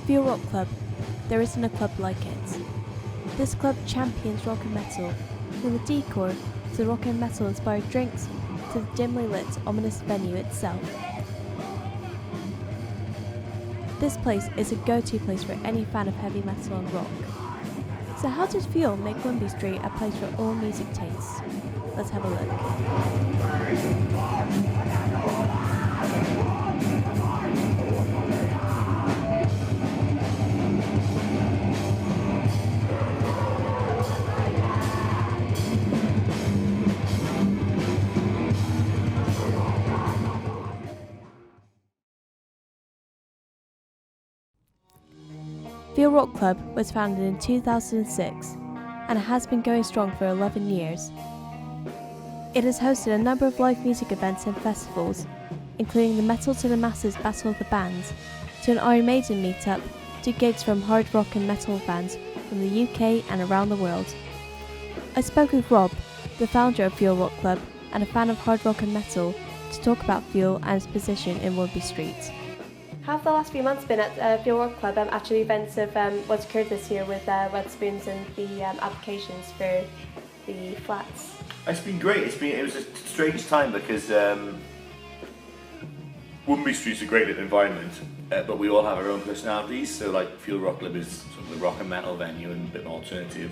Feel Rock Club. There isn't a club like it. This club champions rock and metal, from the decor to the rock and metal inspired drinks to the dimly lit, ominous venue itself. This place is a go-to place for any fan of heavy metal and rock. So how does Fuel make Womanby Street a place for all music tastes? Let's have a look. Feel Rock Club was founded in 2006 and has been going strong for 11 years. It has hosted a number of live music events and festivals, including the Metal to the Masses Battle of the Bands, to an Iron Maiden meetup, to gigs from hard rock and metal bands from the UK and around the world. I spoke with Rob, the founder of Feel Rock Club and a fan of hard rock and metal, to talk about Feel and its position in Womanby Street. How have the last few months been at Feel Rock Club after the events of what's occurred this year with Wetherspoons and the applications for the flats? It's been great. It was a strange time because Womanby Street's a great little environment, but we all have our own personalities. So like Feel Rock Club is sort of the rock and metal venue and a bit more alternative.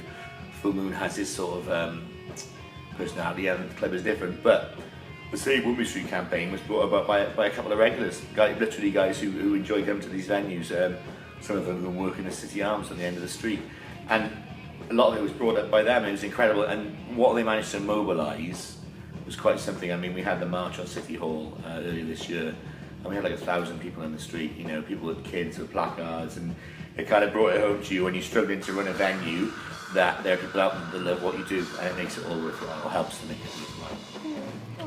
Full Moon has his sort of personality, and the club is different. But the Save Womanby Street campaign was brought about by a couple of regulars, literally guys who enjoy coming to these venues. Some of them work in the City Arms on the end of the street, and a lot of it was brought up by them. It was incredible, and what they managed to mobilise was quite something. I mean, we had the march on City Hall earlier this year, and we had like 1,000 people in the street. You know, people with kids with placards, and it kind of brought it home to you when you're struggling to run a venue that there are people out there that love what you do, and it makes it all worthwhile, or helps to make it worthwhile.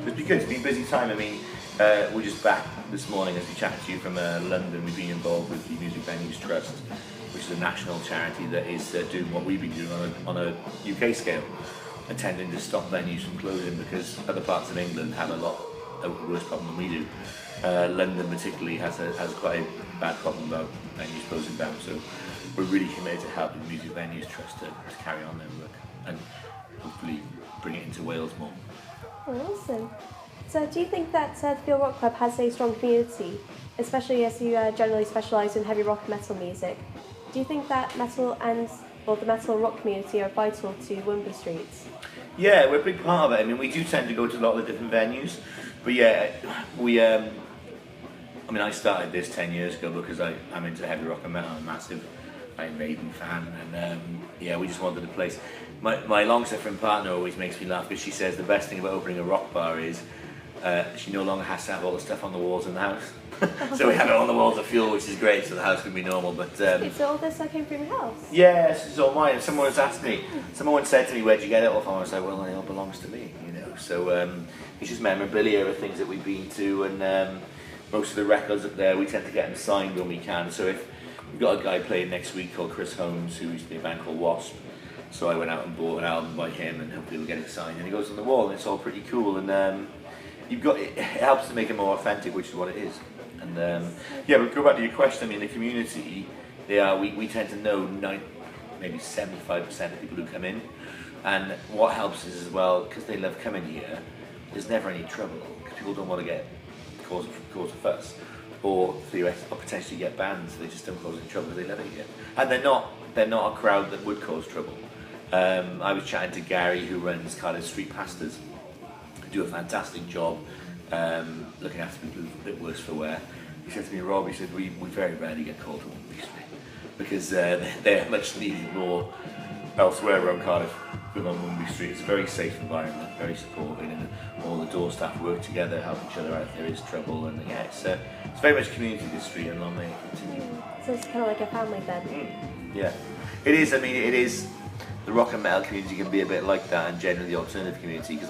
It's been good. It's been a busy time. I mean, we're just back this morning as we chatted to you from London. We've been involved with the Music Venues Trust, which is a national charity that is doing what we've been doing on a UK scale, intending to stop venues from closing because other parts of England have a lot worse problem than we do. London particularly has quite a bad problem about venues closing down. So we're really committed to helping the Music Venues Trust to carry on their work and hopefully bring it into Wales more. Oh, awesome. So do you think that the Feel Rock Club has a strong community, especially as you generally specialise in heavy rock and metal music? Do you think that metal and the metal and rock community are vital to Womanby Street? Yeah, we're a big part of it. I mean, we do tend to go to a lot of the different venues, but yeah, we. I mean, I started this 10 years ago because I'm into heavy rock and metal. I'm a massive Iron Maiden fan, and yeah, we just wanted a place. My long-suffering partner always makes me laugh because she says the best thing about opening a rock bar is she no longer has to have all the stuff on the walls in the house. So we have it on the walls of Fuel, which is great, so the house can be normal. But so all this came from your house? Yes, it's all mine. Someone has asked me, someone said to me, where'd you get it off? And I was like, well, it all belongs to me, you know. So it's just memorabilia of things that we've been to, and most of the records up there, we tend to get them signed when we can. So if we've got a guy playing next week called Chris Holmes, who used to be a band called Wasp. So I went out and bought an album by him, and hopefully we'll get it signed. And it goes on the wall, and it's all pretty cool. And it helps to make it more authentic, which is what it is. And yeah, but go back to your question. I mean, the community, we tend to know maybe 75% of people who come in. And what helps is as well, because they love coming here, there's never any trouble. Because people don't want to cause a fuss, or potentially get banned. So they just don't cause any trouble because they love it here. And they're not a crowd that would cause trouble. I was chatting to Gary, who runs Cardiff Street Pastors, who do a fantastic job looking after people who are a bit worse for wear. He said to me, Rob, he said, we very rarely get called to Womanby Street because they're much needed more elsewhere around Cardiff than on Womanby Street. It's a very safe environment, very supporting, and all the door staff work together, help each other out if there is trouble. And yeah, it's very much community, this street, and long may it continue. So it's kind of like a family then? Yeah, it is. I mean, it is. The rock and metal community can be a bit like that, and generally the alternative community, because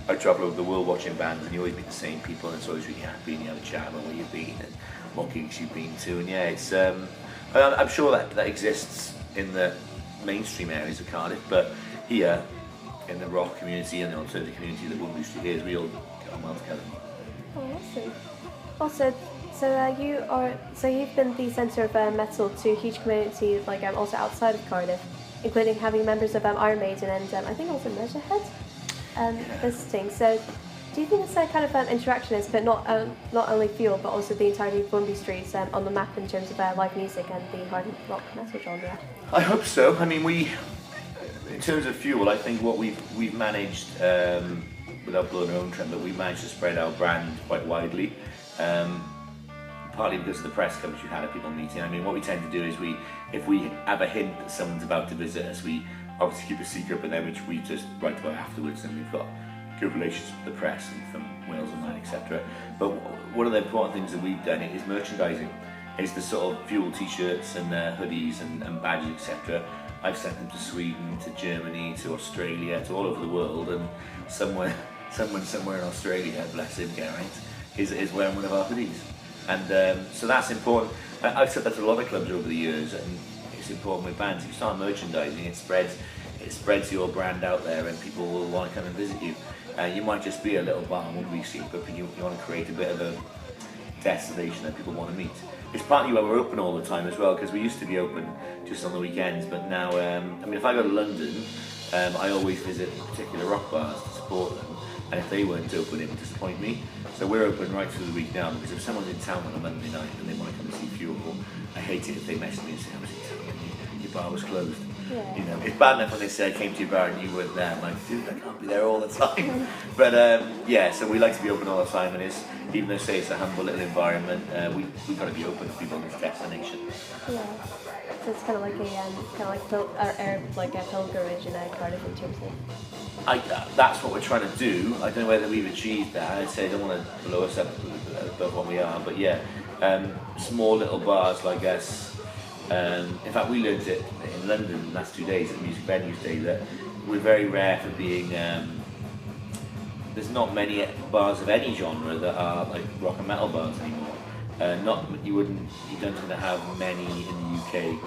I travel over the world watching bands, and you always meet the same people, and it's always really happy, and you have a chat about where you've been and what gigs you've been to, and yeah, it's I'm sure that exists in the mainstream areas of Cardiff, but here in the rock community and the alternative community that Womanby Street is, we all get on well together. Oh, awesome. Also, so you've been the centre of metal to a huge community, like also outside of Cardiff, including having members of Iron Maiden and I think also Measurehead visiting. So, do you think this kind of interaction is, but not only Fuel, but also the entirety of Womanby Street on the map in terms of live music and the hard rock metal genre? I hope so. I mean, in terms of Fuel, I think what we've managed, without blowing our own trumpet, we've managed to spread our brand quite widely. Partly because of the press coverage we've had at people meeting. I mean, what we tend to do is if we have a hint that someone's about to visit us, we obviously keep a secret, but then we just write about afterwards, and we've got good relations with the press and from Wales Online, etc. But one of the important things that we've done is merchandising. Is the sort of Fuel t-shirts and hoodies and badges, etc. I've sent them to Sweden, to Germany, to Australia, to all over the world, and someone somewhere in Australia, bless him, Geraint, is wearing one of our hoodies. And so that's important. I've said that to a lot of clubs over the years, and it's important with bands. If you start merchandising, it spreads your brand out there, and people will want to come and visit you. You might just be a little bar on Womanby Street, but you want to create a bit of a destination that people want to meet. It's partly why we're open all the time as well, because we used to be open just on the weekends, but now, I mean, if I go to London, I always visit particular rock bars to support them, and if they weren't open, it would disappoint me. So we're open right through the week now, because if someone's in town on a Monday night and they want to come and see Fuel, I hate it if they message me and say, I was in town and your bar was closed. Yeah. You know, it's bad enough when they say I came to your bar and you weren't there. I'm like, dude, I can't be there all the time. But yeah, so we like to be open all the time, and even though say it's a humble little environment, we've got to be open to people in this destination. Yeah. So it's kind of like a pilgrimage in Cardiff in terms of. That's what we're trying to do. I don't know whether we've achieved that. I'd say I don't want to blow us up above what we are, but yeah, small little bars like us. In fact, we learned it in London the last 2 days at the Music Venues Day that we're very rare for being. There's not many bars of any genre that are like rock and metal bars anymore. You don't tend to have many in the UK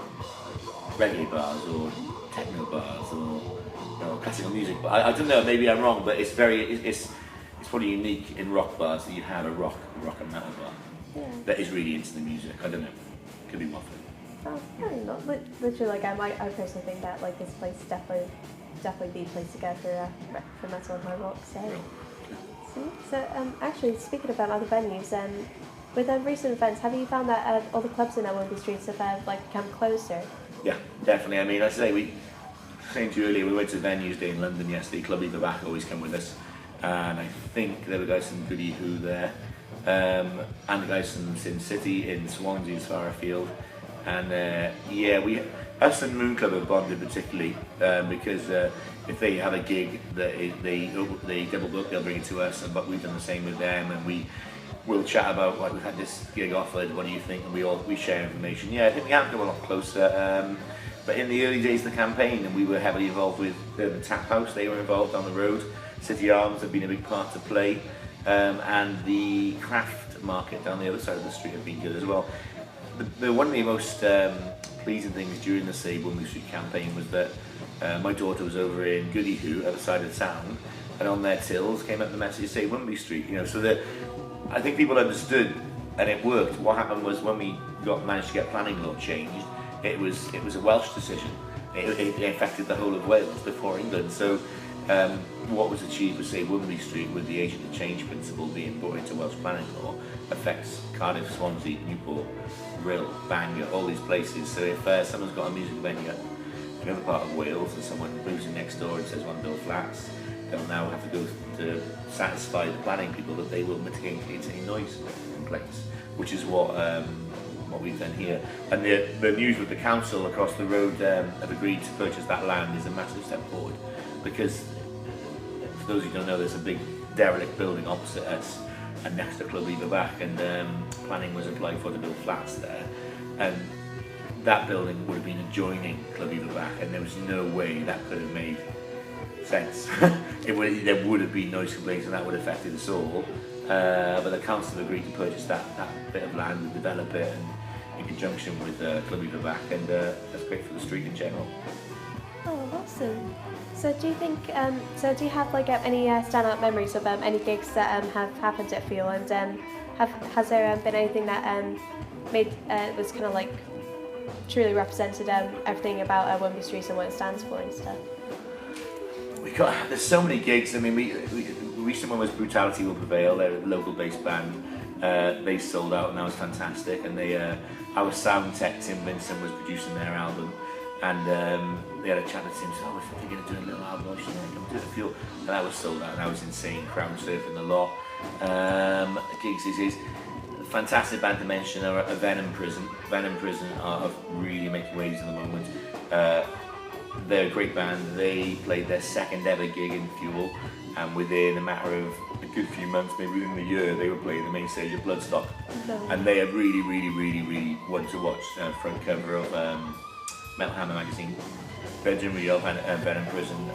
reggae bars or techno bars or classical music. But I don't know. Maybe I'm wrong, but it's probably unique in rock bars that you have a rock and metal bar that is really into the music. I don't know. Could be waffling. Oh, probably not. Literally, I personally think that this place is definitely the place to go for metal and hard rock. So actually, speaking about other venues, with recent events, have you found that all the clubs in Womanby Streets have become closer? Yeah, definitely. I mean, I say we saying to you earlier, we went to Venues Day in London yesterday. Club Either Back always come with us, and I think there were guys from Goody Who there, and the guys from Sin City in Swansea as far afield. And us and Moon Club have bonded particularly because if they have a gig that they double book, they'll bring it to us, but we've done the same with them, and we'll chat about we've had this gig offered. What do you think? And we share information. Yeah, I think we have come a lot closer. But in the early days of the campaign, and we were heavily involved with the Tap House. They were involved down the road. City Arms have been a big part to play, and the craft market down the other side of the street have been good as well. One of the most pleasing things during the Save Womanby Street campaign was that my daughter was over in Goody Who at the side of town, and on their tills came up the message Save Womanby Street. So that I think people understood, and it worked. What happened was when we managed to get planning law changed, it was a Welsh decision. It affected the whole of Wales before England. So what was achieved with Save Womanby Street, with the agent of change principle being brought into Welsh planning law, affects Cardiff, Swansea, Newport, Rhyl, Bangor, all these places. So if someone's got a music venue in another part of Wales and someone moves in next door and says one bill flats, they'll now have to go to satisfy the planning people that they will mitigate any noise complaints, which is what we've done here. And the news with the council across the road have agreed to purchase that land is a massive step forward, because for those who don't know, there's a big derelict building opposite us and next to Club Either Back, and planning was applied for to build flats there, and that building would have been adjoining Club Either Back, and there was no way that could have made sense. There would have been noise complaints and that would have affected us all. But the council agreed to purchase that bit of land and develop it, and in conjunction with Club back, and that's great for the street in general. Oh, awesome. So do you think, do you have like any standout memories of any gigs that have happened at Fuel, and has there been anything that was kind of like truly represented everything about Womanby Street and what it stands for and stuff? There's so many gigs. I mean, we recent one was Brutality Will Prevail. They're a local based band. They sold out and that was fantastic. And our sound tech Tim Vincent was producing their album, and they had a chat with Tim. Said, "Oh, we're thinking of doing a little album. You know, come do it at Fuel." And that was sold out, and that was insane. Crowd surfing a lot. Gigs is a fantastic band to mention are Venom Prison. Venom Prison are really making waves at the moment. They're a great band. They played their second ever gig in Fuel, and within a matter of a good few months, maybe within the year, they were playing the main stage of Bloodstock. No. And they are really one to watch. Front cover of Metal Hammer magazine. Virgin Real and Venom Prison.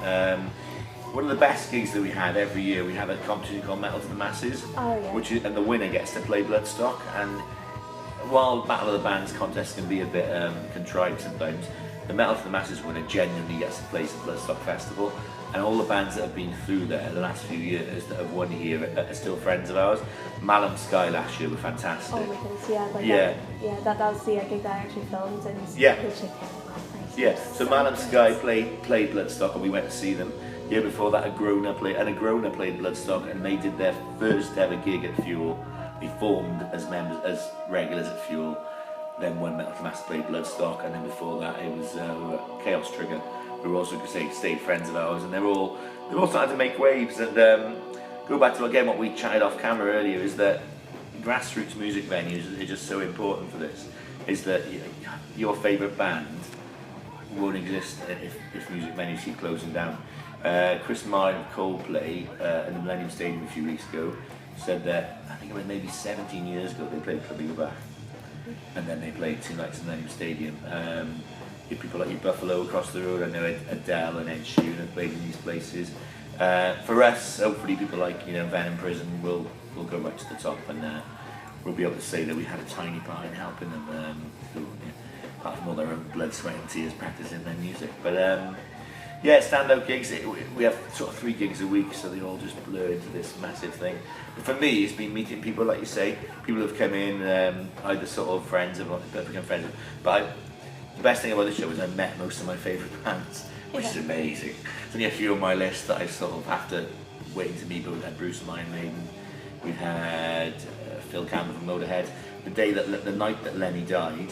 One of the best gigs that we had every year, we have a competition called Metal to the Masses, and the winner gets to play Bloodstock. And while Battle of the Bands contests can be a bit contrived sometimes, the Metal to the Masses winner genuinely gets to play the Bloodstock Festival, and all the bands that have been through there the last few years that have won here are still friends of ours. Malum Sky last year were fantastic. Oh my goodness, that was the gig that I actually filmed, and so Malum Sky played Bloodstock, and we went to see them. The year before that, Agrona played Bloodstock, and they did their first ever gig at Fuel. They formed as regulars at Fuel. Then when Metal to the Masses played Bloodstock, and then before that it was Chaos Trigger, who were also stayed friends of ours, and they're all starting to make waves. And go back to again what we chatted off camera earlier, is that grassroots music venues are just so important for this. Is that your favourite band won't exist if music venues keep closing down. Chris Martin of Coldplay at the Millennium Stadium a few weeks ago said that I think it was maybe 17 years ago they played Club back. And then they played 2 nights in the Millennium Stadium. You have people like Buffalo across the road. I know Adele and Ed Sheeran have played in these places. For us, hopefully people like Venom Prison will go right to the top, and we'll be able to say that we had a tiny part in helping them, apart from all their own blood, sweat and tears practicing their music. But standout gigs, we have sort of 3 gigs a week, so they all just blur into this massive thing. But for me, it's been meeting people, like you say, people who've come in, either sort of friends or become friends with. But the best thing about the show is I met most of my favourite bands, which is amazing. There's only a few on my list that I sort of have to wait to meet, but we've had Bruce from Iron Maiden, we've had Phil Campbell from Motorhead. The night that Lenny died,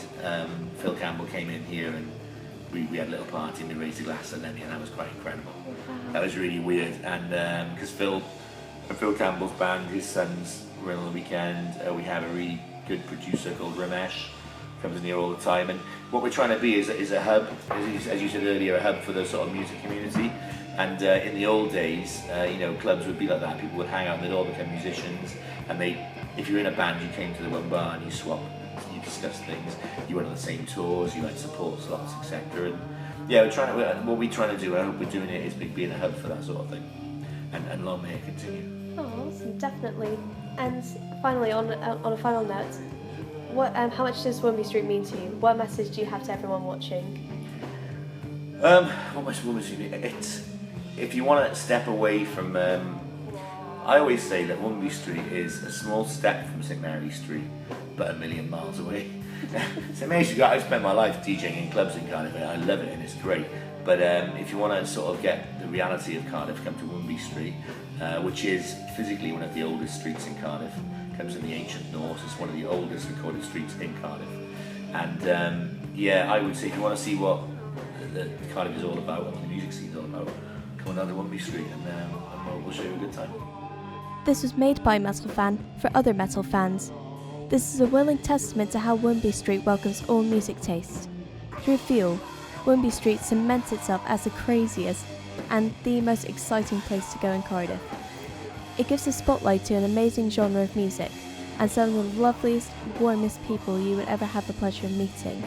Phil Campbell came in here, and we had a little party and we raised a glass at Lenny, and that was quite incredible. That was really weird, and because Phil Campbell's band, his sons were in on the weekend. We have a really good producer called Ramesh, comes in here all the time, and what we're trying to be is a hub, as you said earlier, a hub for the sort of music community. And in the old days, clubs would be like that. People would hang out and they'd all become musicians, and if you're in a band, you came to the one bar and you swapped, you discussed things, you went on the same tours, you had support slots, etc. And what we're trying to do, I hope we're doing it, is being a hub for that sort of thing, and long may it continue. Oh, awesome, definitely. And finally, on a final note, how much does Womanby Street mean to you? What message do you have to everyone watching? What much Womanby Street? If you want to step away from, I always say that Womanby Street is a small step from St Mary Street, but a million miles away. It's amazing. I spent my life DJing in clubs in Cardiff, and I love it, and it's great. But if you want to sort of get the reality of Cardiff, come to Womanby Street, which is physically one of the oldest streets in Cardiff. Comes in the ancient north. It's one of the oldest recorded streets in Cardiff. And I would say if you want to see what the Cardiff is all about, what the music scene is all about, come on down to Womanby Street, and we'll show you a good time. This was made by a metal fan for other metal fans. This is a willing testament to how Womanby Street welcomes all music tastes. Through Fuel, Womanby Street cements itself as the craziest and the most exciting place to go in Cardiff. It gives a spotlight to an amazing genre of music and some of the loveliest, warmest people you would ever have the pleasure of meeting.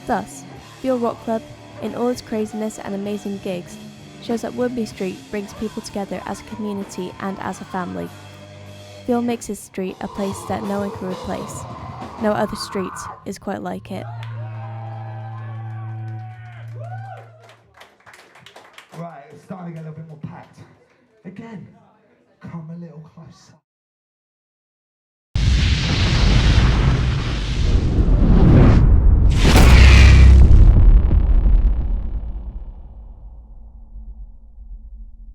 Thus, Fuel Rock Club, in all its craziness and amazing gigs, shows that Womanby Street brings people together as a community and as a family. Phil makes his street a place that no one can replace. No other street is quite like it. Right, it's starting to get a little bit more packed. Again, come a little closer.